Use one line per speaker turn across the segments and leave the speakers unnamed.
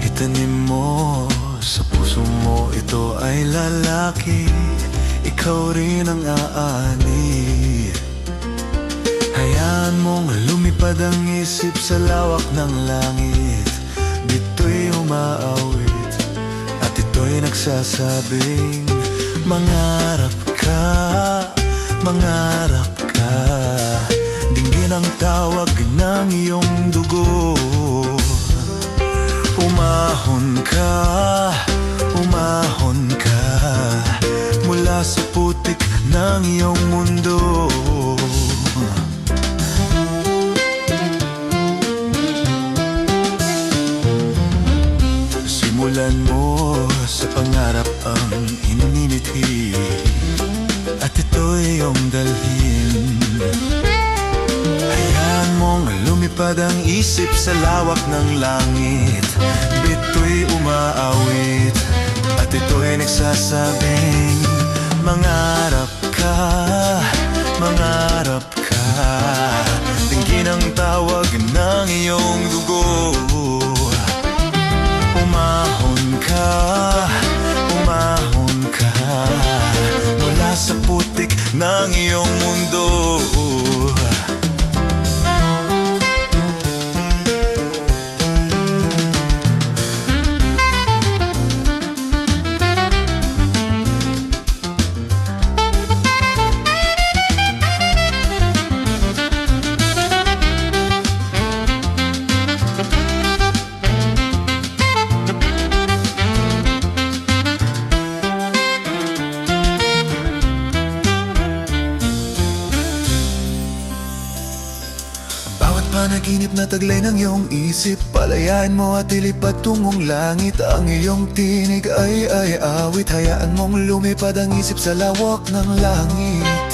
Itanim mo sa puso mo, ito ay lalaki, ikaw rin ang aani. Hayaan mong lumipad ang isip sa lawak ng langit. Dito'y umaawit at ito'y nagsasabing mangarap ka, mangarap ka. Dinggin ang tawag ng iyong dugo. Umahon ka, umahon ka mula sa putik ng iyong mundo. Simulan mo sa pangarap ang ininithi, at ito'y iyong dalhin. Hayaan mong lumipad ang isip sa lawak ng langit. Bito'y umaawit at ito'y nagsasabing mangarap ka, mangarap ka. Dinggin ang tawag ng iyong dugo. Umahon ka, umahon ka mula sa putik ng iyong mundo. Panaginip na taglay ng iyong isip, palayain mo at ilipad tungong langit. Ang iyong tinig ay awit, hayaan mong lumipad ang isip sa lawak ng langit.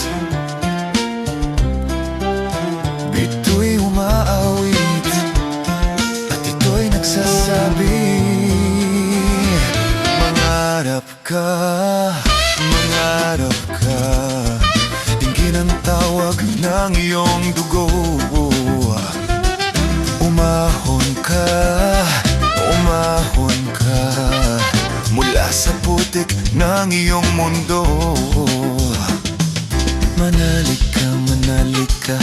Bito'y umaawit at ito'y nagsasabi mangarap ka, mangarap ka. Dinggin ang tawag ng iyong dugo. Umahon ka, umahon ka mula sa putik ng iyong mundo. Manalik ka, manalik ka